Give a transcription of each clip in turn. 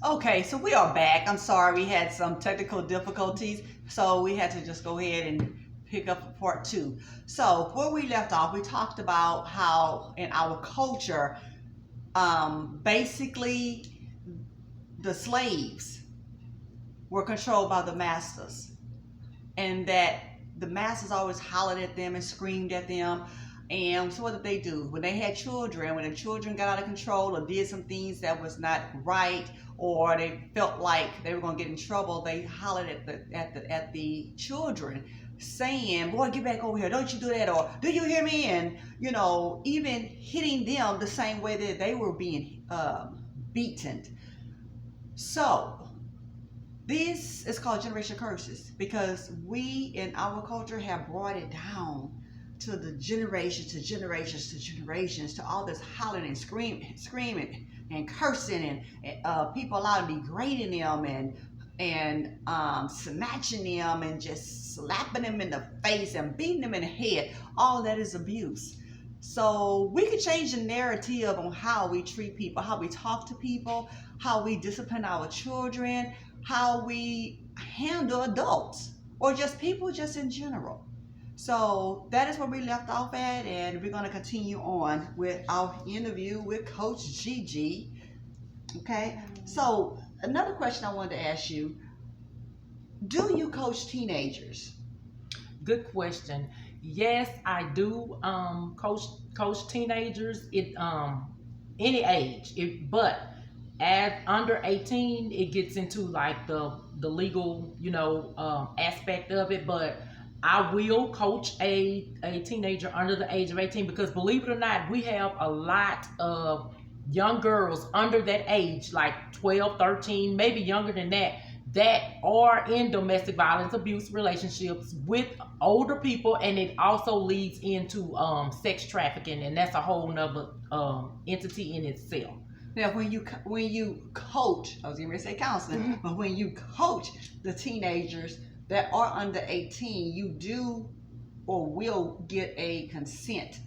Okay, so we are back. I'm sorry we had some technical difficulties, so we had to just go ahead and pick up part two. So where we left off, we talked about how in our culture, basically the slaves were controlled by the masters, and that the masters always hollered at them and screamed at them. And so what did they do? When they had children, when the children got out of control or did some things that was not right, or they felt like they were going to get in trouble, they hollered at the children, saying, "Boy, get back over here! Don't you do that!" Or "Do you hear me?" And even hitting them the same way that they were being beaten. So this is called generation curses because we in our culture have brought it down to the generations to generations to generations to all this hollering and screaming and cursing and people out degrading them and snatching them and just slapping them in the face and beating them in the head. All that is abuse. So we could change the narrative on how we treat people, how we talk to people, how we discipline our children, how we handle adults or just people just in general. So that is where we left off at, and we're going to continue on with our interview with Coach Gigi. Okay, so another question I wanted to ask you: do you coach teenagers? Good question. Yes, I do coach teenagers. Any age. But as under 18, it gets into like the legal aspect of it. But I will coach a teenager under the age of 18 because believe it or not, we have a lot of young girls under that age, like 12, 13, maybe younger than that are in domestic violence abuse relationships with older people, and it also leads into sex trafficking, and that's a whole nother entity in itself. Now, when you coach, I was going to say counseling, but when you coach the teenagers that are under 18, you do or will get a consent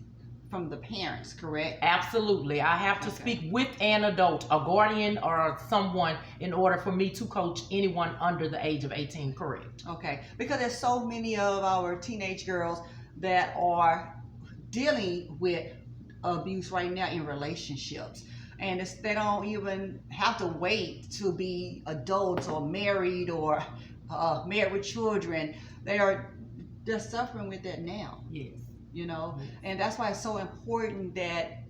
from the parents, correct? Absolutely. I have to speak with an adult, a guardian or someone, in order for me to coach anyone under the age of 18, correct? Okay, because there's so many of our teenage girls that are dealing with abuse right now in relationships. And they don't even have to wait to be adults or married or married with children. They're suffering with that now. Yes. And that's why it's so important that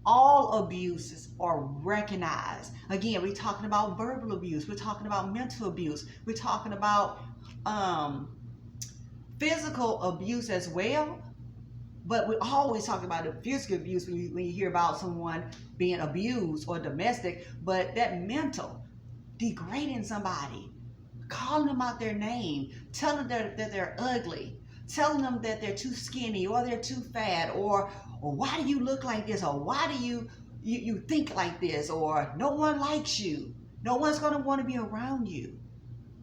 all abuses are recognized. Again, we're talking about verbal abuse, we're talking about mental abuse, we're talking about physical abuse as well. But we always talk about the physical abuse when you hear about someone being abused or domestic, but that mental, degrading somebody, calling them out their name, telling them that they're ugly, telling them that they're too skinny or they're too fat, or why do you look like this, or why do you think like this, or no one likes you, no one's going to want to be around you.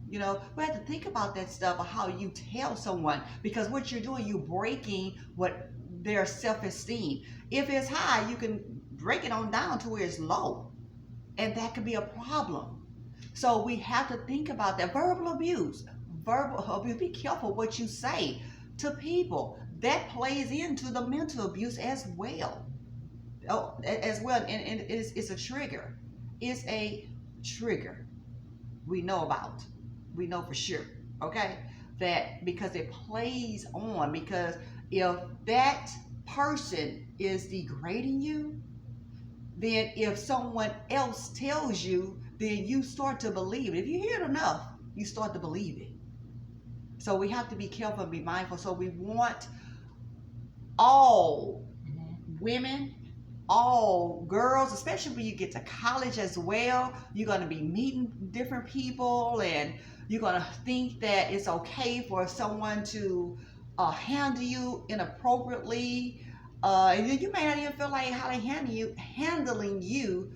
We have to think about that stuff, of how you tell someone, because what you're doing, you're breaking their self-esteem. If it's high, you can break it on down to where it's low, and that could be a problem. So we have to think about that. Verbal abuse, be careful what you say to people. That plays into the mental abuse as well. And it's a trigger. It's a trigger we know about. We know for sure, okay? That because it plays on, because if that person is degrading you, then if someone else tells you, then you start to believe it. If you hear it enough, you start to believe it. So we have to be careful and be mindful. So we want all women, all girls, especially when you get to college as well, you're going to be meeting different people, and you're going to think that it's okay for someone to handle you inappropriately. And you may not even feel like how they handling you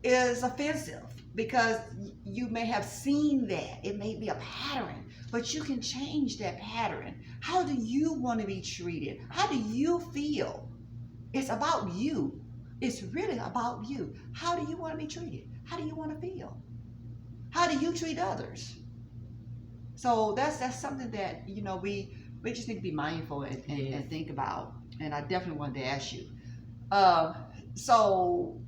is offensive, because you may have seen that. It may be a pattern, but you can change that pattern. How do you want to be treated? How do you feel? It's about you. It's really about you. How do you want to be treated? how do you want to feel? How do you treat others? So that's something that we just need to be mindful and think about. And I definitely wanted to ask you. Uh, so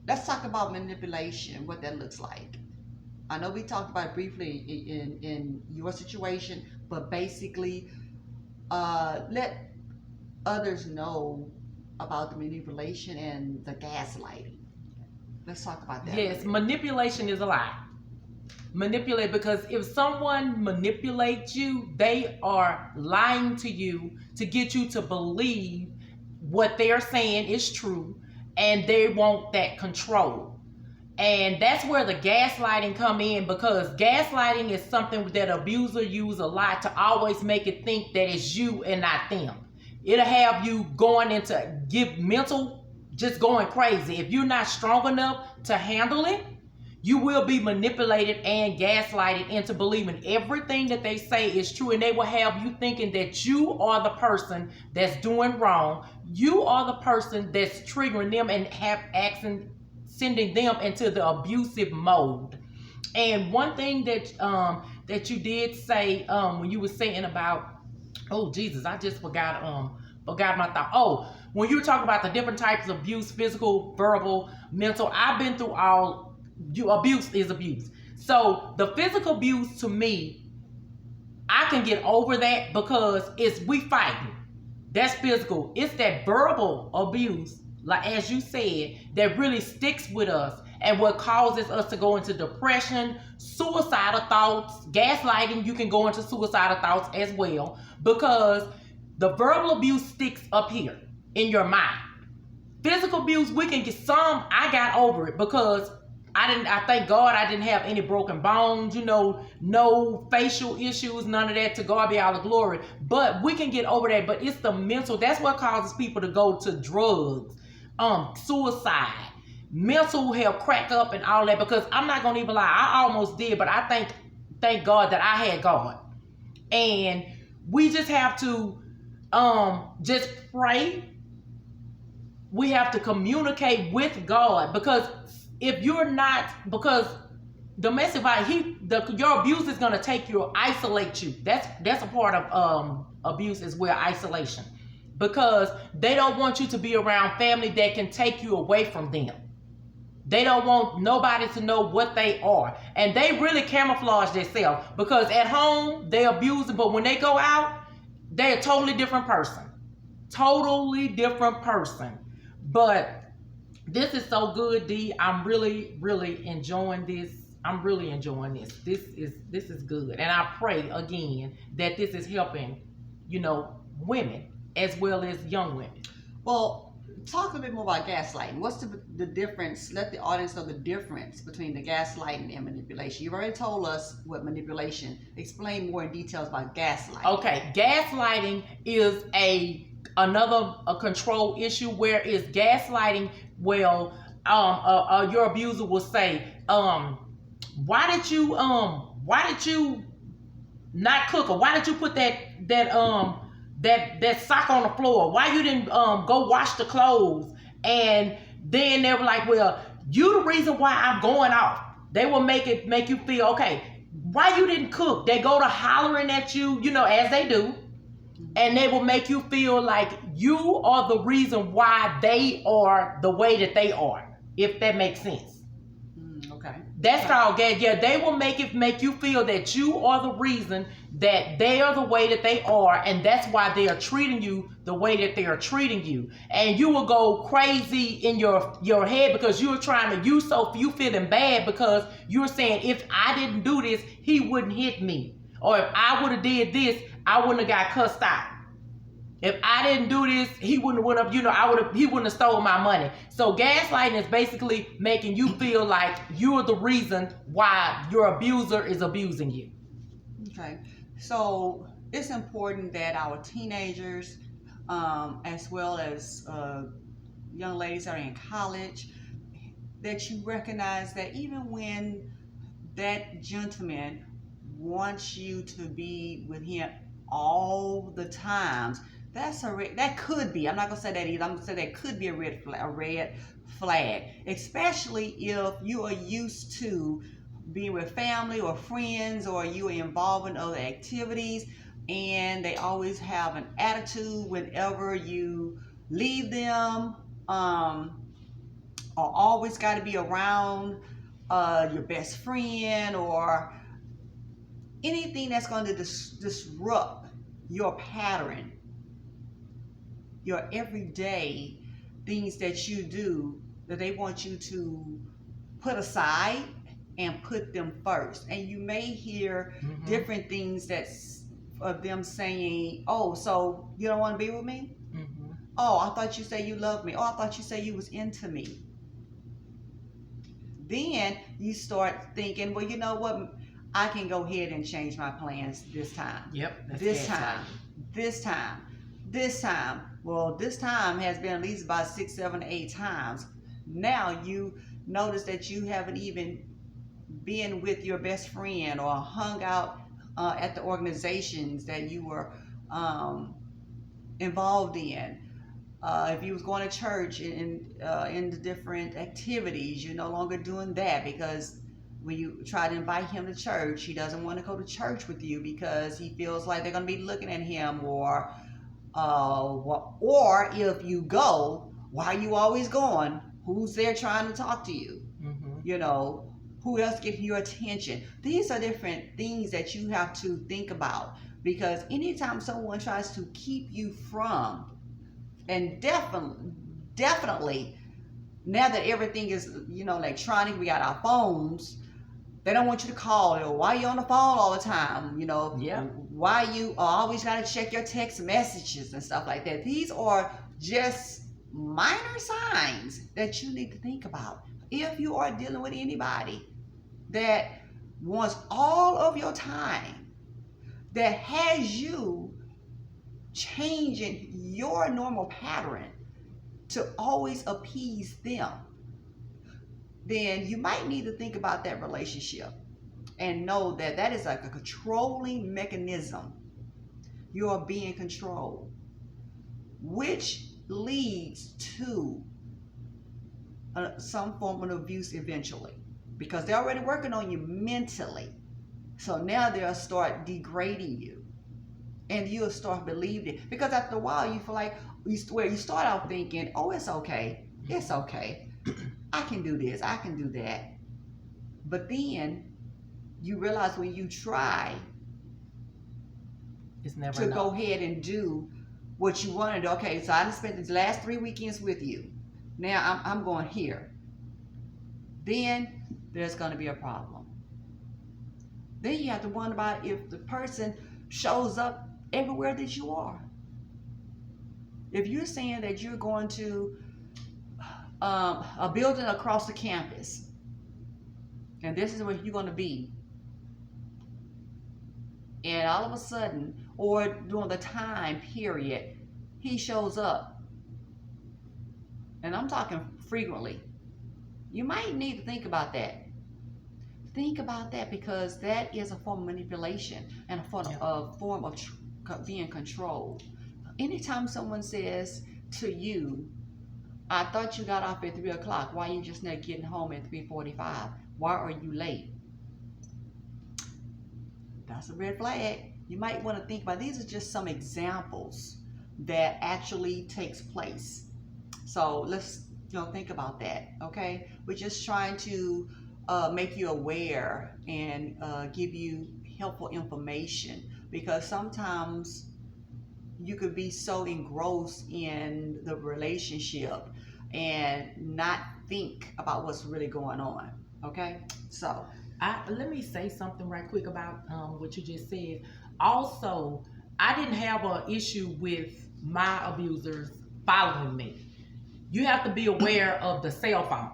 let's talk about manipulation, what that looks like. I know we talked about it briefly in your situation, but basically, let others know about the manipulation and the gaslighting. Let's talk about that. Yes, manipulation is a lie. Manipulate, because if someone manipulates you, they are lying to you to get you to believe what they're saying is true, and they want that control. And that's where the gaslighting come in, because gaslighting is something that abuser use a lot to always make it think that it's you and not them. It'll have you going into just going crazy. If you're not strong enough to handle it, you will be manipulated and gaslighted into believing everything that they say is true, and they will have you thinking that you are the person that's doing wrong. You are the person that's triggering them and sending them into the abusive mode. And one thing that you did say when you were saying about, oh Jesus, I just forgot my thought. Oh, when you were talking about the different types of abuse, physical, verbal, mental, I've been through all. Abuse is abuse. So the physical abuse, to me, I can get over that because we fighting. That's physical. It's that verbal abuse, like as you said, that really sticks with us and what causes us to go into depression, suicidal thoughts, gaslighting. You can go into suicidal thoughts as well, because the verbal abuse sticks up here in your mind. Physical abuse, we can get some. I got over it because I thank God I didn't have any broken bones, no facial issues, none of that. To God be all the glory. But we can get over that. But it's the mental. That's what causes people to go to drugs, suicide, mental health, crack up and all that. Because I'm not going to even lie, I almost did, but I thank God that I had God. And we just have to just pray. We have to communicate with God, because if you're not, because domestic violence, your abuse is going to take you, isolate you. That's a part of abuse as well, isolation, because they don't want you to be around family that can take you away from them. They don't want nobody to know what they are, and they really camouflage themselves, because at home they abuse them, but when they go out, they're a totally different person. But this is so good, D. I'm really, really enjoying this. This is good. And I pray again that this is helping, women as well as young women. Well, talk a bit more about gaslighting. What's the difference? Let the audience know the difference between the gaslighting and manipulation. You've already told us what manipulation. Explain more in details about gaslighting. Okay, gaslighting is another control issue, where is gaslighting. Well, your abuser will say, why did you not cook, or why did you put that sock on the floor? Why you didn't go wash the clothes? And then they were like, well, you the reason why I'm going off. They will make you feel, okay, why you didn't cook? They go to hollering at you, as they do. And they will make you feel like you are the reason why they are the way that they are, if that makes sense. Okay. That's called gas. Yeah, they will make you feel that you are the reason that they are the way that they are, and that's why they are treating you the way that they are treating you. And you will go crazy in your head, because you're trying to, you feeling bad, because you're saying, if I didn't do this, he wouldn't hit me. Or if I would have did this, I wouldn't have got cussed out. If I didn't do this, he wouldn't have, he wouldn't have stole my money. So gaslighting is basically making you feel like you're the reason why your abuser is abusing you. Okay. So it's important that our teenagers, as well as young ladies that are in college, that you recognize that even when that gentleman wants you to be with him all the times, that could be. I'm not gonna say that either. I'm gonna say that could be a red flag, especially if you are used to being with family or friends, or you are involved in other activities, and they always have an attitude whenever you leave them, or always got to be around your best friend, or anything that's going to disrupt your pattern, your everyday things that you do, that they want you to put aside and put them first. And you may hear different things that's of them saying, oh, so you don't want to be with me? Oh, I thought you said you loved me. Oh, I thought you said you was into me. Then you start thinking, well, you know what? I can go ahead and change my plans this time. Yep. This time. Well, this time has been at least about 6, 7, 8 times. Now you notice that you haven't even been with your best friend or hung out at the organizations that you were involved in. If you was going to church in the different activities, you're no longer doing that, because when you try to invite him to church, he doesn't want to go to church with you because he feels like they're going to be looking at him, or if you go, why are you always going? Who's there trying to talk to you? You know, who else gets your attention? These are different things that you have to think about, because anytime someone tries to keep you from, and definitely now that everything is, electronic, we got our phones, they don't want you to call. Why are you on the phone all the time? Why you always got to check your text messages and stuff like that. These are just minor signs that you need to think about. If you are dealing with anybody that wants all of your time, that has you changing your normal pattern to always appease them, then you might need to think about that relationship and know that that is like a controlling mechanism. You are being controlled, which leads to some form of abuse eventually, because they're already working on you mentally. So now they'll start degrading you, and you'll start believing it, because after a while you feel like you start out thinking, oh, it's okay, I can do this, I can do that. But then you realize when you try it's never to enough. go ahead and do what you want to do. Okay, so I done spent these last 3 weekends with you. Now I'm going here. Then there's going to be a problem. Then you have to wonder about if the person shows up everywhere that you are. If you're saying that you're going to a building across the campus, and this is where you're going to be, and all of a sudden, or during the time period, he shows up, and I'm talking frequently, you might need to think about that. Think about that, because that is a form of manipulation and a form of being controlled. Anytime someone says to you, I thought you got off at 3 o'clock, why are you just not getting home at 3:45? Why are you late? That's a red flag. You might want to think about, these are just some examples that actually takes place. So let's think about that, okay? We're just trying to make you aware and give you helpful information, because sometimes you could be so engrossed in the relationship and not think about what's really going on, okay? So let me say something right quick about what you just said. Also, I didn't have an issue with my abusers following me. You have to be aware of the cell phone.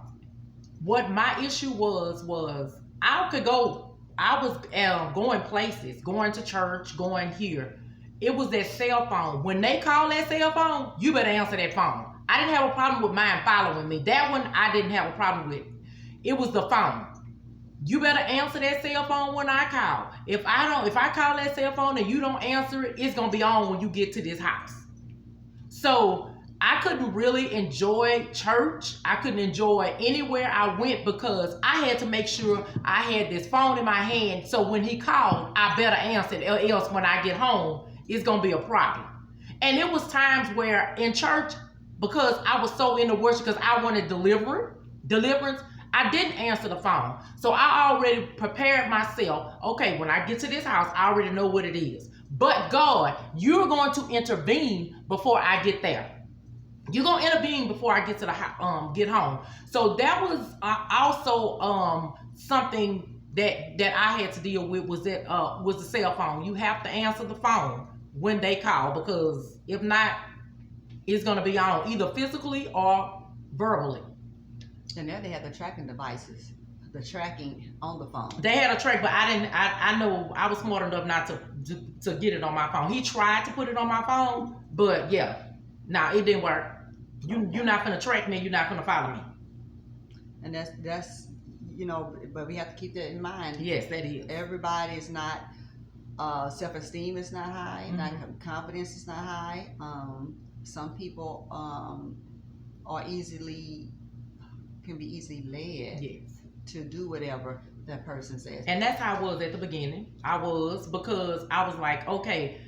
What my issue was I was going places, going to church, going here. It was that cell phone. When they call that cell phone, you better answer that phone. I didn't have a problem with mine following me. That one I didn't have a problem with. It was the phone. You better answer that cell phone when I call. If I call that cell phone and you don't answer it, it's gonna be on when you get to this house. So I couldn't really enjoy church. I couldn't enjoy anywhere I went because I had to make sure I had this phone in my hand. So when he called, I better answer it, or else when I get home, it's gonna be a problem. And it was times where in church, because I was so into worship, because I wanted deliverance, I didn't answer the phone. So I already prepared myself. Okay, when I get to this house, I already know what it is. But God, you're going to intervene before I get there. You're gonna intervene before I get to the get home. So that was also something that I had to deal with was the cell phone. You have to answer the phone when they call, because if not, it's gonna be on either physically or verbally. And now they have the tracking devices, the tracking on the phone. They had a track, but I didn't. I know I was smart enough not to get it on my phone. He tried to put it on my phone, but yeah, nah, it didn't work. You're not gonna track me. You're not gonna follow me. And that's but we have to keep that in mind. Yes, that is. Everybody is not self-esteem is not high, Mm-hmm. not confidence is not high. Some people are can be easily led Yes. to do whatever that person says. And that's how I was at the beginning. Because I was like, okay,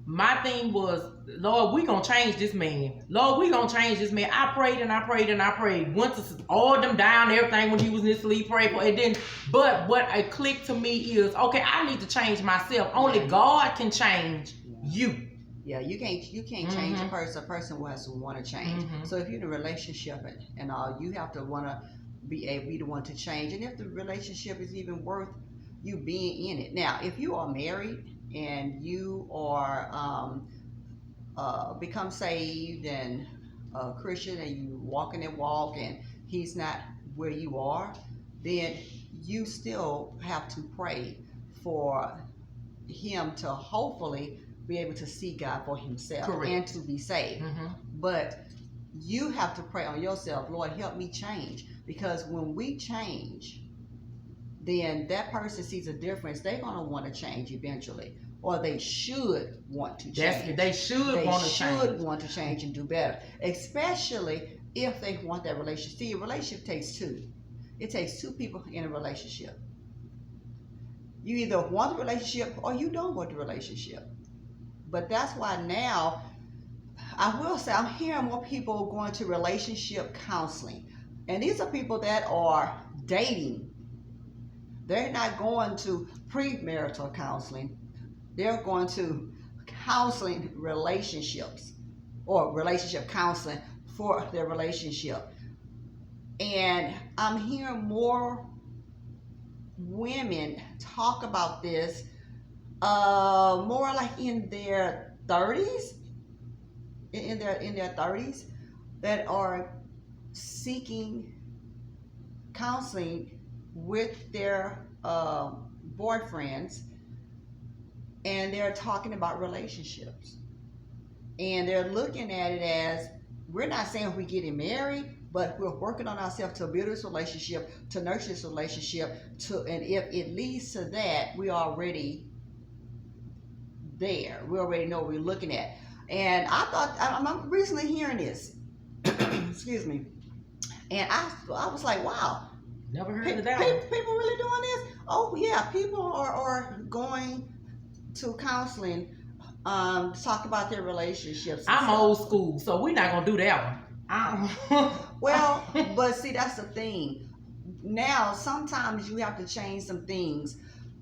my thing was, Lord, we gonna change this man. Lord, we gonna change this man. I prayed and I prayed and I prayed. Once all them down, everything when he was in his sleep, prayed for it. Then, but what it clicked to me is, okay, I need to change myself. Only God can change you. Yeah, you can't change a person. A person has to want to change. Mm-hmm. So if you're in a relationship and all, you have to want to be the one to change. And if the relationship is even worth you being in it. Now, if you are married and you are become saved and a Christian and you walking that walk and he's not where you are, then you still have to pray for him to hopefully be able to see God for himself. Correct. And to be saved. Mm-hmm. But you have to pray on yourself, Lord, help me change. Because when we change, then that person sees a difference. They're going to want to change eventually. Or they should want to change. They should want to change and do better. Especially if they want that relationship. See, a relationship takes two. It takes two people in a relationship. You either want the relationship or you don't want the relationship. But that's why now, I will say, I'm hearing more people going to relationship counseling. And these are people that are dating. They're not going to premarital counseling. They're going to counseling relationships or relationship counseling for their relationship. And I'm hearing more women talk about this more like in their 30s, in their 30s, that are seeking counseling with their boyfriends, and they're talking about relationships, and they're looking at it as, we're not saying we're getting married, but we're working on ourselves to build this relationship, to nurture this relationship, and if it leads to that, we already there. We already know what we're looking at. And I thought, I'm recently hearing this. Excuse me. And I was like, wow. Never heard of that. People really doing this? Oh yeah, people are going to counseling, talk about their relationships. I'm old school, so we're not gonna do that one. Well, but see, that's the thing. Now, sometimes you have to change some things,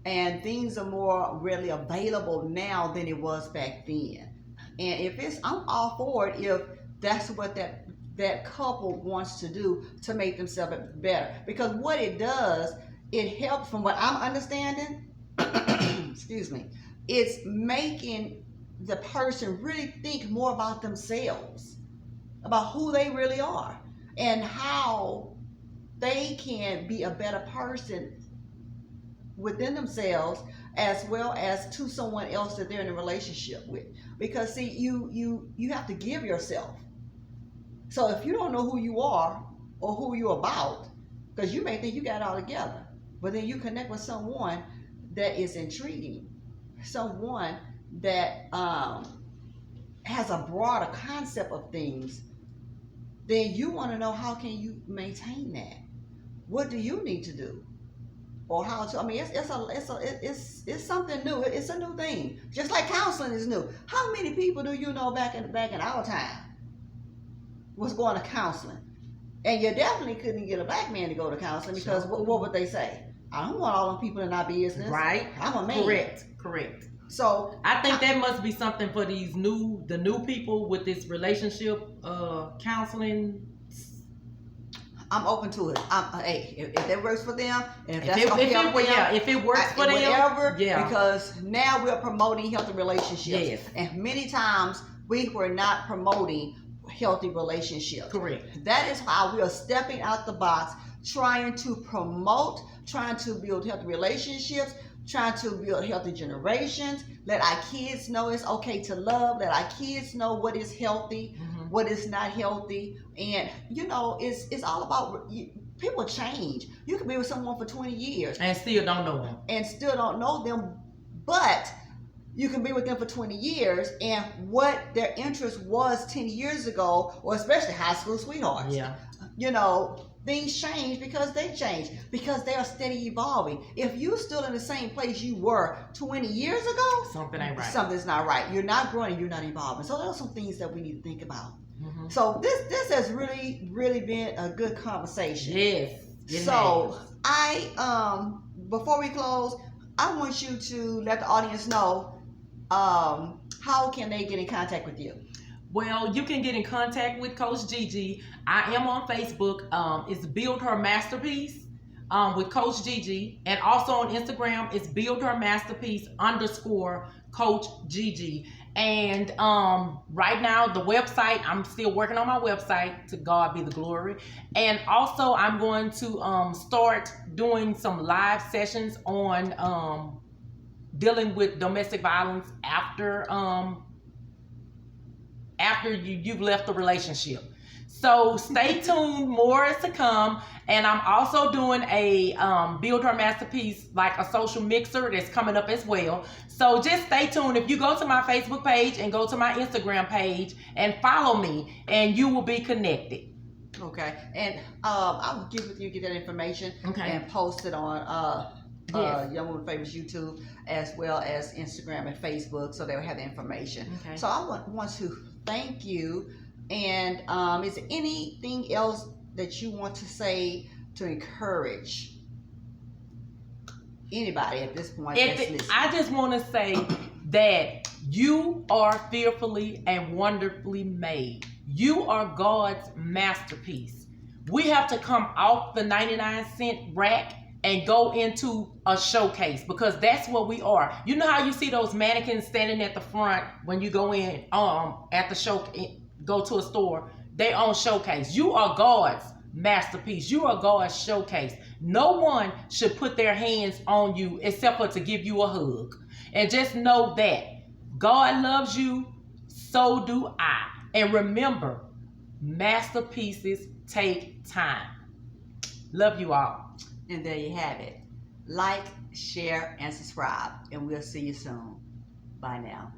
and things are more readily available now than it was back then. And I'm all for it if that's what that couple wants to do to make themselves better. Because what it does, it helps, from what I'm understanding, excuse me, it's making the person really think more about themselves, about who they really are, and how they can be a better person within themselves, as well as to someone else that they're in a relationship with. Because see, you have to give yourself. So if you don't know who you are or who you're about, because you may think you got it all together, but then you connect with someone that is intriguing, someone that has a broader concept of things, then you want to know how can you maintain that? What do you need to do? Or how to? I mean, it's something new. It's a new thing. Just like counseling is new. How many people do you know back in our time was going to counseling? And you definitely couldn't get a black man to go to counseling because what would they say? I don't want all them people in our business. Right. I'm a man. Correct. So I think that must be something for the new people with this relationship counseling. I'm open to it. Hey, if that works for them, and if it works for them, whatever. Yeah. Because now we're promoting healthy relationships. Yes. And many times we were not promoting healthy relationships. Correct. That is how we are stepping out the box, trying to promote, trying to build healthy relationships, trying to build healthy generations. Let our kids know it's okay to love. Let our kids know what is healthy, what is not healthy. And, you know, it's all about, people change. You can be with someone for 20 years. And still don't know them. But you can be with them for 20 years and what their interest was 10 years ago, or especially high school sweethearts. Yeah. You know, things change because they change, because they are steady evolving. If you're still in the same place you were 20 years ago, something ain't right. Something's not right. You're not growing, you're not evolving. So those are some things that we need to think about. So this has really, really been a good conversation. Yes. So before we close, I want you to let the audience know how can they get in contact with you? Well, you can get in contact with Coach Gigi. I am on Facebook. It's Build Her Masterpiece with Coach Gigi. And also on Instagram, it's Build Her Masterpiece _Coach Gigi. And right now, the website, I'm still working on my website. To God be the glory. And also, I'm going to start doing some live sessions on dealing with domestic violence after you've left the relationship. So stay tuned, more is to come. And I'm also doing a Build Her Masterpiece, like a social mixer that's coming up as well. So just stay tuned. If you go to my Facebook page and go to my Instagram page and follow me, and you will be connected. Okay. And I'll get that information and post it on Young Woman Favorites YouTube, as well as Instagram and Facebook, so they'll have the information. Okay. So I want to thank you. And is there anything else that you want to say to encourage anybody at this point that's listening? I just want to say that you are fearfully and wonderfully made. You are God's masterpiece. We have to come off the 99-cent rack and go into a showcase, because that's what we are. You know how you see those mannequins standing at the front when you go in at the show, go to a store, they on showcase. You are God's masterpiece. You are God's showcase. No one should put their hands on you except for to give you a hug. And just know that God loves you, so do I. And remember, masterpieces take time. Love you all. And there you have it. Like, share, and subscribe. And we'll see you soon. Bye now.